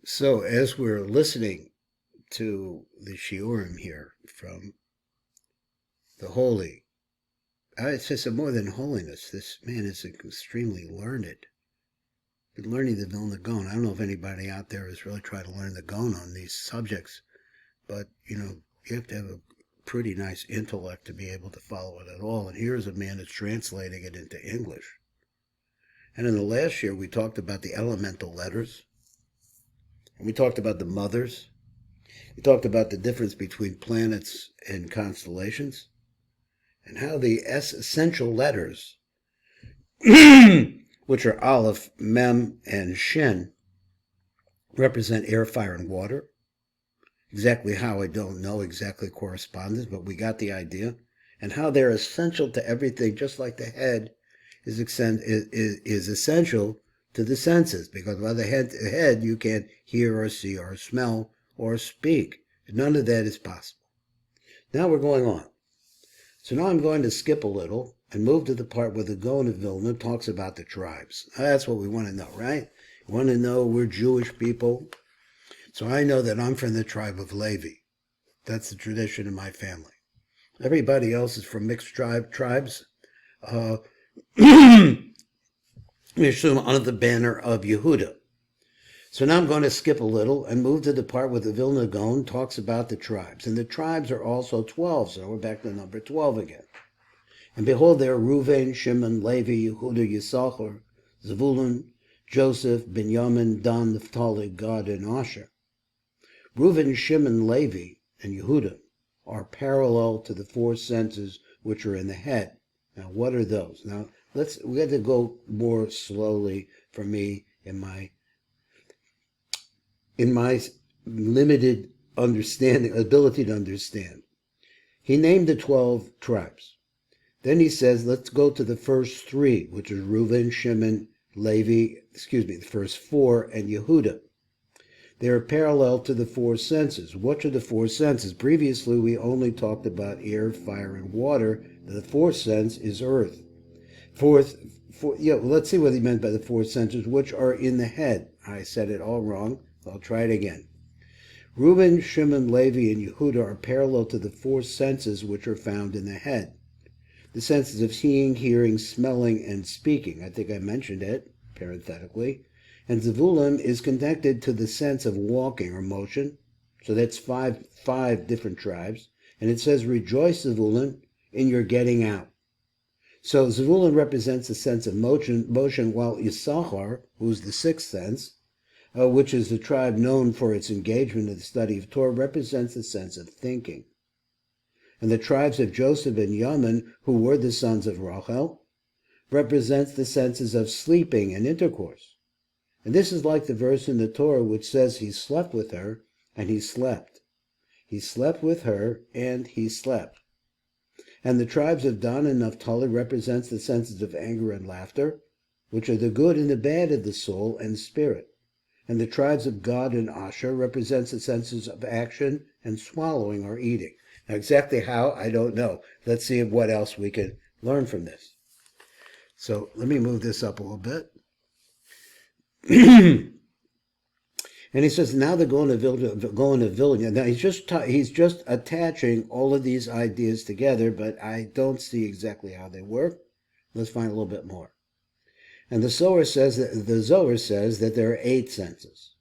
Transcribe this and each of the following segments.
So, as we're listening to the shiurim here from the holy, it's just more than holiness. This man is extremely learned. Been learning the Vilna Gaon. I don't know if anybody out there has really tried to learn the Gaon on these subjects, but you have to have a pretty nice intellect to be able to follow it at all. And here's a man that's translating it into English. And in the last year, we talked about the elemental letters. And we talked about the mothers. We talked about the difference between planets and constellations, and how the essential letters, which are Aleph, Mem, and Shin, represent air, fire, and water. Exactly how, I don't know exactly correspondence, but we got the idea. And how they're essential to everything, just like the head is essential to the senses, because without the head you can't hear or see or smell or speak. None of that is possible. Now we're going on. So now I'm going to skip a little and move to the part where the Gaon of Vilna talks about the tribes. That's what we want to know, right? We want to know we're Jewish people. So I know that I'm from the tribe of Levi. That's the tradition in my family. Everybody else is from mixed tribes. We assume under the banner of Yehuda. So now I'm going to skip a little and move to the part where the Vilna Gaon talks about the tribes. And the tribes are also 12, so we're back to number 12 again. And behold, there are Reuven, Shimon, Levi, Yehuda, Yisachar, Zevulun, Joseph, Binyamin, Dan, Naphtali, Gad, and Asher. Reuven, Shimon, Levi, and Yehuda are parallel to the four senses which are in the head. Now, what are those? Now, we got to go more slowly for me in my limited ability to understand. He named the 12 tribes. Then he says, let's go to the first three, which is Reuven, Shimon, Levi, the first four, and Yehuda. They are parallel to the four senses. What are the four senses? Previously, we only talked about air, fire, and water. The fourth sense is earth. Let's see what he meant by the four senses, which are in the head. I said it all wrong. I'll try it again. Reuben, Shimon, Levi, and Yehuda are parallel to the four senses which are found in the head. The senses of seeing, hearing, smelling, and speaking. I think I mentioned it, parenthetically. And Zevulun is connected to the sense of walking or motion. So that's five different tribes. And it says, rejoice, Zevulun, in your getting out. So Zevulun represents the sense of motion, while Issachar, who's the sixth sense, which is the tribe known for its engagement in the study of Torah, represents the sense of thinking. And the tribes of Joseph and Yamin, who were the sons of Rachel, represents the senses of sleeping and intercourse. And this is like the verse in the Torah which says he slept with her and he slept. He slept with her and he slept. And the tribes of Dan and Naphtali represents the senses of anger and laughter, which are the good and the bad of the soul and spirit. And the tribes of Gad and Asher represents the senses of action and swallowing or eating. Now exactly how, I don't know. Let's see what else we can learn from this. So let me move this up a little bit. And he says, now they're going to Vilna. Now he's just attaching all of these ideas together, but I don't see exactly how they work. Let's find a little bit more. And the Zohar says that there are 8 senses.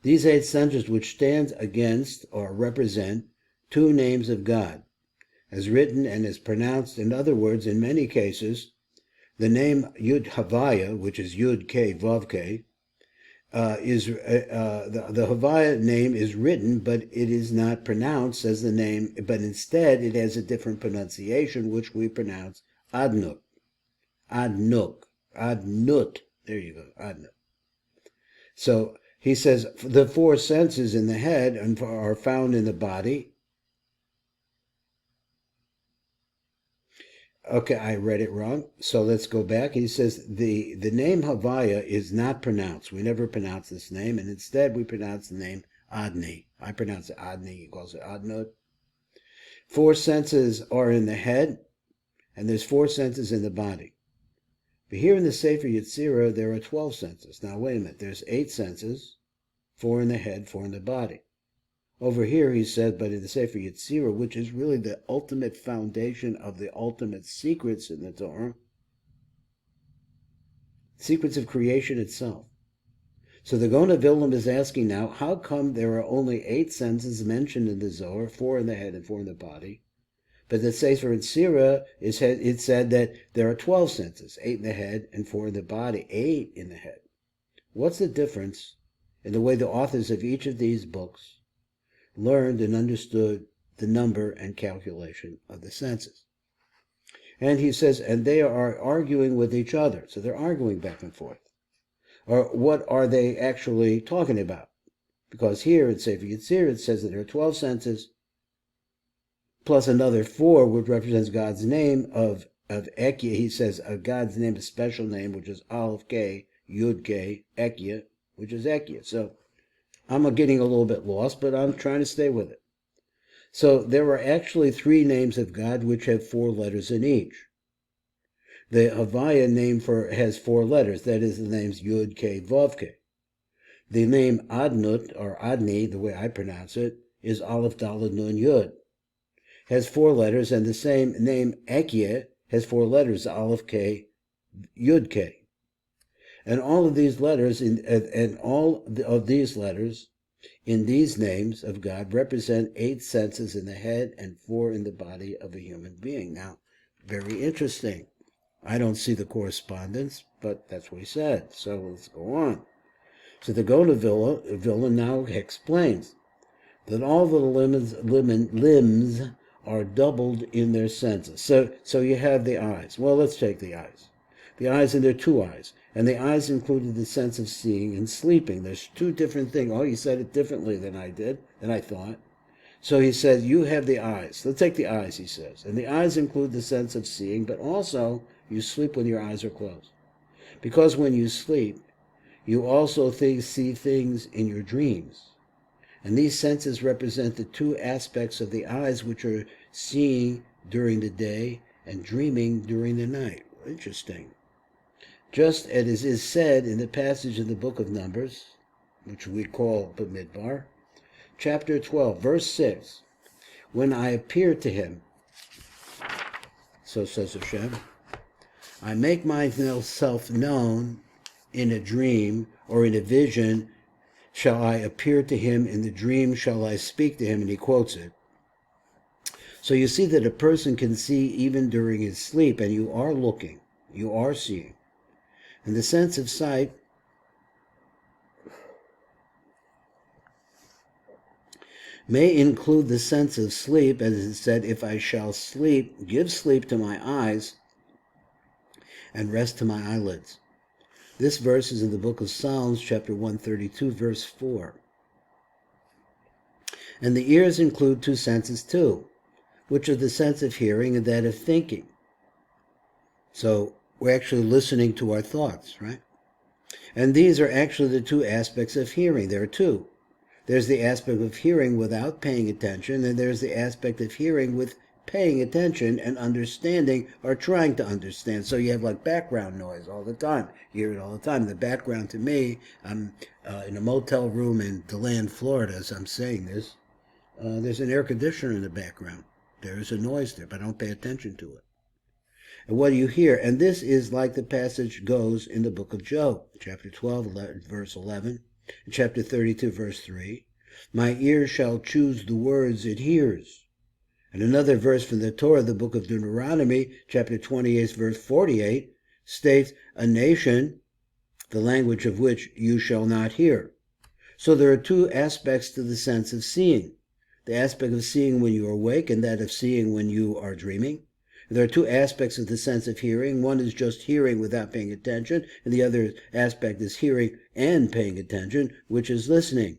These 8 senses which stand against or represent 2 names of God, as written and as pronounced. In other words, in many cases, the name Yud Havaya, which is Yud K Vav K, the Havaya name is written, but it is not pronounced as the name, but instead it has a different pronunciation, which we pronounce Adnuk. Adnut. There you go, Adnut. So he says the 4 senses in the head are found in the body. Okay, I read it wrong. So let's go back. He says the name Havaya is not pronounced. We never pronounce this name, and instead we pronounce the name Adni. I pronounce it Adni. He calls it Adnut. 4 senses are in the head, and there's 4 senses in the body. But here in the Sefer Yetzirah, there are 12 senses. Now, wait a minute. There's 8 senses, 4 in the head, 4 in the body. Over here he says, but in the Sefer Yetzirah, which is really the ultimate foundation of the ultimate secrets in the Torah, secrets of creation itself. So the Gaon of Vilna is asking now, how come there are only 8 senses mentioned in the Zohar, 4 in the head and 4 in the body? But the Sefer Yetzirah, it said that there are 12 senses, 8 in the head and 4 in the body, 8 in the head. What's the difference in the way the authors of each of these books learned and understood the number and calculation of the senses? And he says, and they are arguing with each other. So they're arguing back and forth. Or what are they actually talking about? Because here in Sefer Yetzirah it says that there are 12 senses, plus another 4, which represents God's name of Ekyeh. He says God's name, a special name, which is Aleph K, Yud K, Ekyeh, which is Ekyeh. So I'm getting a little bit lost, but I'm trying to stay with it. So there are actually 3 names of God which have 4 letters in each. The Havaya name has 4 letters. That is the names Yud K, Vav K. The name Adnut, or Adni, the way I pronounce it, is Aleph Daled Nun Yud. Has 4 letters, and the same name Ekyeh has 4 letters, Aleph K, Yud K. And all of these letters, in these names of God represent 8 senses in the head and 4 in the body of a human being. Now, very interesting. I don't see the correspondence, but that's what he said. So let's go on. So the Gaon of Vilna now explains that all the limbs are doubled in their senses. So you have the eyes. Well, let's take the eyes. The eyes, and there are 2 eyes. And the eyes included the sense of seeing and sleeping. There's 2 different things. Oh, he said it differently than I thought. So he says, you have the eyes. Let's take the eyes, he says. And the eyes include the sense of seeing, but also you sleep when your eyes are closed. Because when you sleep, you also see things in your dreams. And these senses represent the 2 aspects of the eyes, which are seeing during the day and dreaming during the night. Interesting. Just as is said in the passage in the book of Numbers, which we call Bamidbar, chapter 12, verse 6, when I appeared to him, so says Hashem, I make myself known in a dream or in a vision, shall I appear to him, in the dream shall I speak to him, and he quotes it. So you see that a person can see even during his sleep, and you are looking, you are seeing. And the sense of sight may include the sense of sleep, as it said, if I shall sleep, give sleep to my eyes and rest to my eyelids. This verse is in the book of Psalms, chapter 132, verse 4. And the ears include 2 senses too, which are the sense of hearing and that of thinking. So we're actually listening to our thoughts, right? And these are actually the 2 aspects of hearing. There are 2. There's the aspect of hearing without paying attention, and there's the aspect of hearing with paying attention and understanding, or trying to understand. So you have like background noise all the time. You hear it all the time. The background to me, I'm in a motel room in DeLand, Florida, as I'm saying this. There's an air conditioner in the background. There is a noise there, but I don't pay attention to it. And what do you hear? And this is like the passage goes in the book of Job, chapter 12, verse 11, and chapter 32, verse 3. My ear shall choose the words it hears. And another verse from the Torah, the book of Deuteronomy, chapter 28, verse 48, states, a nation, the language of which you shall not hear. So there are 2 aspects to the sense of seeing. The aspect of seeing when you are awake, and that of seeing when you are dreaming. There are 2 aspects of the sense of hearing. One is just hearing without paying attention, and the other aspect is hearing and paying attention, which is listening.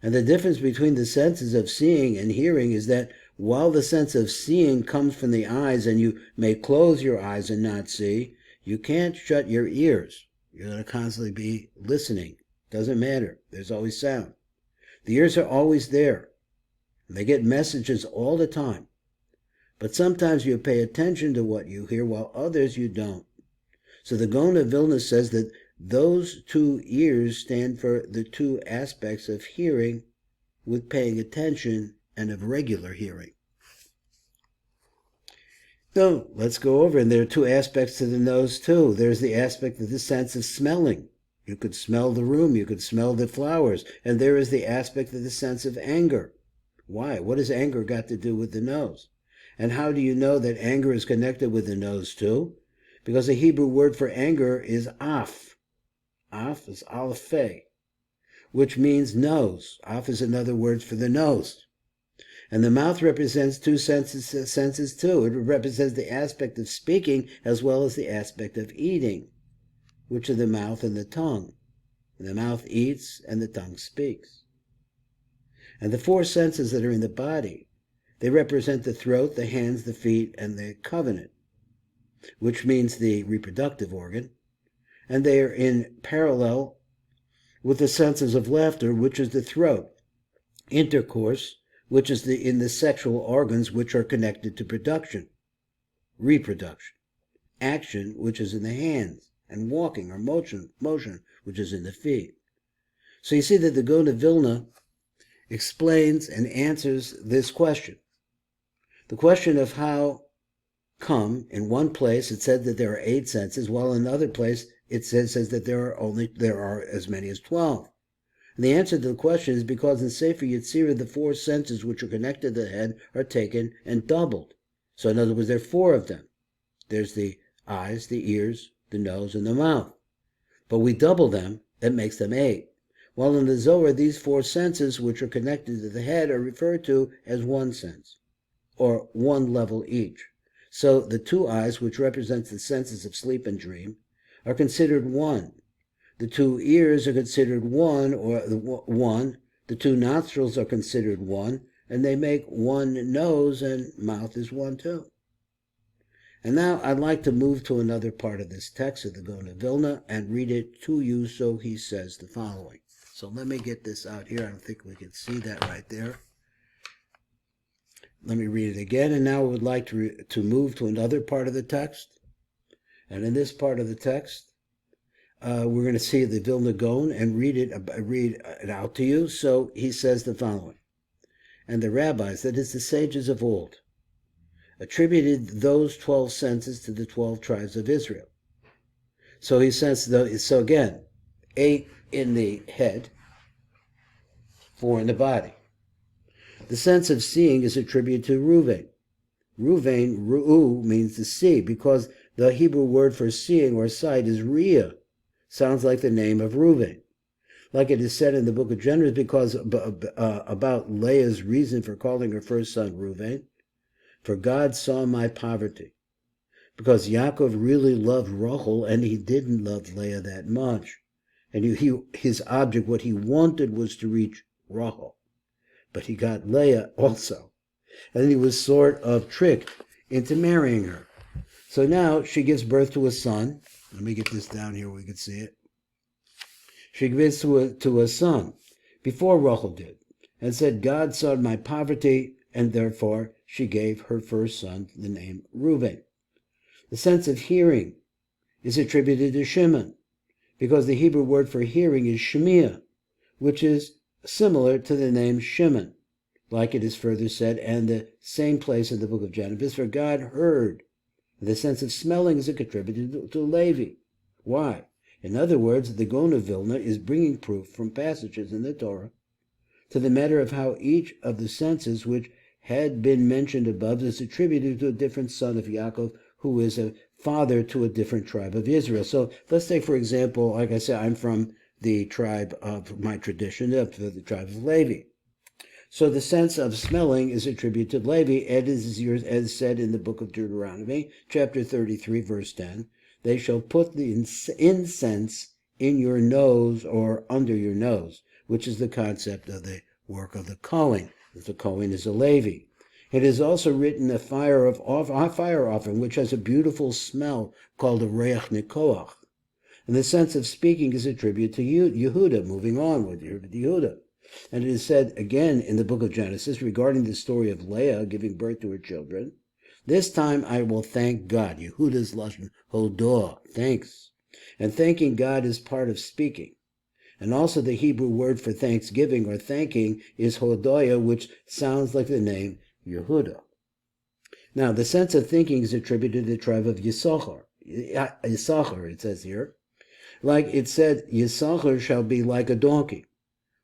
And the difference between the senses of seeing and hearing is that while the sense of seeing comes from the eyes, and you may close your eyes and not see, you can't shut your ears. You're going to constantly be listening. Doesn't matter. There's always sound. The ears are always there. They get messages all the time. But sometimes you pay attention to what you hear, while others you don't. So the Gaon of Vilna says that Those two ears stand for the two aspects of hearing with paying attention and of regular hearing. So let's go over, and there are two aspects to the nose too. There's the aspect of the sense of smelling. You could smell the room, you could smell the flowers, and there is the aspect of the sense of anger. Why? What has anger got to do with the nose? And how do you know that anger is connected with the nose too? Because the Hebrew word for anger is af. Af is aleph, which means nose. Af is another word for the nose. And the mouth represents two senses too. It represents the aspect of speaking as well as the aspect of eating, which are the mouth and the tongue. And the mouth eats and the tongue speaks. And the four senses that are in the body, they represent the throat, the hands, the feet, and the covenant, which means the reproductive organ. And they are in parallel with the senses of laughter, which is the throat, intercourse, which is in the sexual organs which are connected to production, reproduction, action, which is in the hands, and walking or motion, which is in the feet. So you see that the Gaon of Vilna explains and answers this question. The question of how come in one place it said that there are 8 senses, while in another place it says that there are as many as 12. And the answer to the question is because in Sefer Yetzirah the 4 senses which are connected to the head are taken and doubled. So in other words, there are 4 of them. There's the eyes, the ears, the nose, and the mouth. But we double them, that makes them 8. While in the Zohar, these 4 senses which are connected to the head are referred to as one sense, or one level each. So the 2 eyes, which represent the senses of sleep and dream, are considered one. The 2 ears are considered one, or one. The 2 nostrils are considered one, and they make one nose, and mouth is one too. And now I'd like to move to another part of this text of the Gaon of Vilna and read it to you. So he says the following. So let me get this out here. I don't think we can see that right there. Let me read it again. And now I would like to move to another part of the text. And in this part of the text, we're going to see the Vilna Gaon and read it out to you. So he says the following. And the rabbis, that is the sages of old, attributed those 12 senses to the 12 tribes of Israel. So he says, so again, 8 in the head, 4 in the body. The sense of seeing is attributed to Reuven. Reuven, ru'u, means to see, because the Hebrew word for seeing or sight is Ria. Sounds like the name of Reuven. Like it is said in the book of Genesis, because about Leah's reason for calling her first son Reuven, for God saw my poverty. Because Yaakov really loved Rachel, and he didn't love Leah that much. And his object, what he wanted, was to reach Rachel. But he got Leah also. And then he was sort of tricked into marrying her. So now she gives birth to a son. Let me get this down here where we can see it. She gives to a son before Rachel did, and said, God saw my poverty, and therefore she gave her first son the name Reuben. The sense of hearing is attributed to Shimon, because the Hebrew word for hearing is Shemiah, which is similar to the name Shimon, like it is further said, and the same place in the book of Genesis, for God heard. The sense of smelling is attributed to Levi. Why? In other words, the Gaon of Vilna is bringing proof from passages in the Torah to the matter of how each of the senses which had been mentioned above is attributed to a different son of Yaakov, who is a father to a different tribe of Israel. So let's say, for example, like I said, I'm from the tribe of my tradition, the tribe of Levi. So the sense of smelling is attributed to Levi, as said in the book of Deuteronomy, chapter 33, verse 10. They shall put the incense in your nose or under your nose, which is the concept of the work of the Kohen. The Kohen is a Levi. It is also written a fire offering, which has a beautiful smell called a reach nikoach. And the sense of speaking is attributed to Yehuda, moving on with Yehuda. And it is said again in the book of Genesis regarding the story of Leah giving birth to her children, this time I will thank God. Yehuda's lashon hodah, thanks. And thanking God is part of speaking. And also the Hebrew word for thanksgiving or thanking is hodoya, which sounds like the name Yehuda. Now, the sense of thinking is attributed to the tribe of Yisachar. Yisachar, it says here. Like it said, Yisachar shall be like a donkey,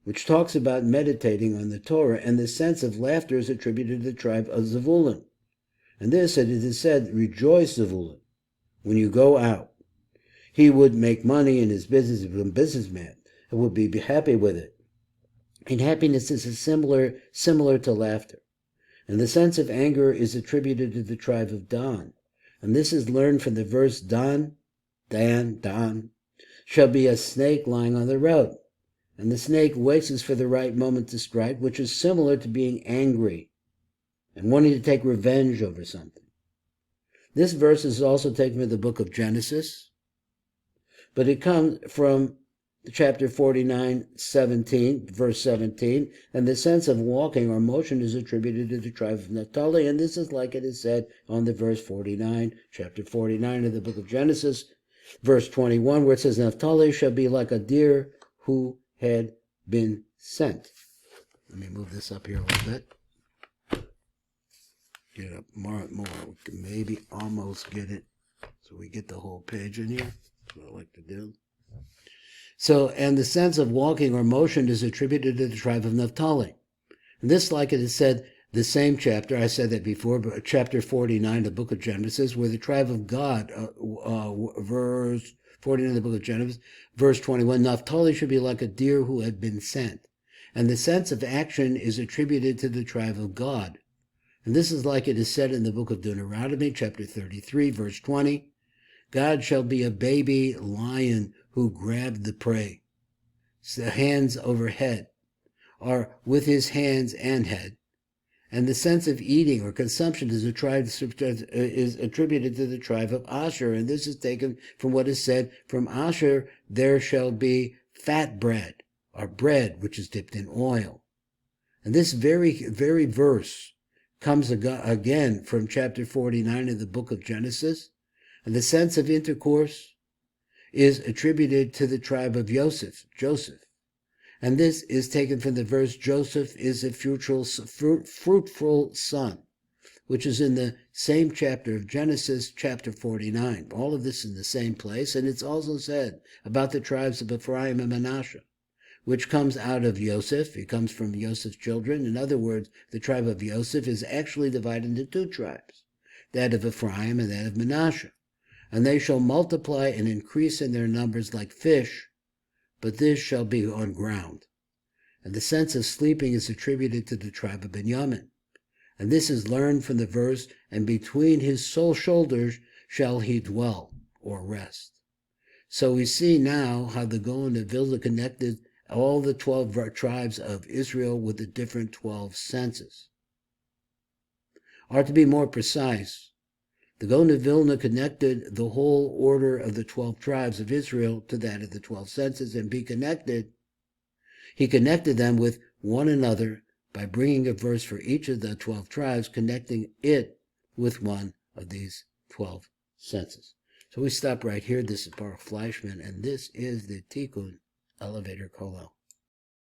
which talks about meditating on the Torah, and the sense of laughter is attributed to the tribe of Zevulun. And this, it is said, rejoice, Zevulun, when you go out. He would make money in his business, he was a businessman, and would be happy with it. And happiness is similar to laughter. And the sense of anger is attributed to the tribe of Dan. And this is learned from the verse, Dan, shall be a snake lying on the road. And the snake waits for the right moment to strike, which is similar to being angry and wanting to take revenge over something. This verse is also taken from the book of Genesis, but it comes from chapter 49, verse 17, and the sense of walking or motion is attributed to the tribe of Naphtali, and this is like it is said on the verse 49, chapter 49 of the book of Genesis, verse 21, where it says, Naphtali shall be like a deer who had been sent. Let me move this up here a little bit. Get up more. We can maybe almost get it so we get the whole page in here. That's what I like to do. So, and the sense of walking or motion is attributed to the tribe of Naphtali. And this, like it is said, the same chapter, I said that before, but chapter 49, the book of Genesis, where the tribe of God, verse 49 of the book of Genesis, verse 21, Naphtali should be like a deer who had been sent. And the sense of action is attributed to the tribe of God. And this is like it is said in the book of Deuteronomy, chapter 33, verse 20, God shall be a baby lion who grabbed the prey, so hands over head, or with his hands and head. And the sense of eating or consumption is attributed to the tribe of Asher. And this is taken from what is said, from Asher there shall be fat bread, or bread which is dipped in oil. And this very verse comes again from chapter 49 of the book of Genesis. And the sense of intercourse is attributed to the tribe of Joseph. And this is taken from the verse, Joseph is a fruitful son, which is in the same chapter of Genesis, chapter 49. All of this in the same place. And it's also said about the tribes of Ephraim and Manasseh, which comes out of Joseph. It comes from Joseph's children. In other words, the tribe of Joseph is actually divided into two tribes, that of Ephraim and that of Manasseh. And they shall multiply and increase in their numbers like fish, but this shall be on ground. And the sense of sleeping is attributed to the tribe of Benjamin. And this is learned from the verse, and between his shoulders shall he dwell, or rest. So we see now how the Gaon of Vilna connected all the 12 tribes of Israel with the different 12 senses. Or to be more precise, the Gaon of Vilna connected the whole order of the 12 tribes of Israel to that of the 12 senses, and he connected them with one another by bringing a verse for each of the 12 tribes, connecting it with one of these 12 senses. So we stop right here. This is Baruch Fleischman, and this is the Tikkun Elevator Kollel.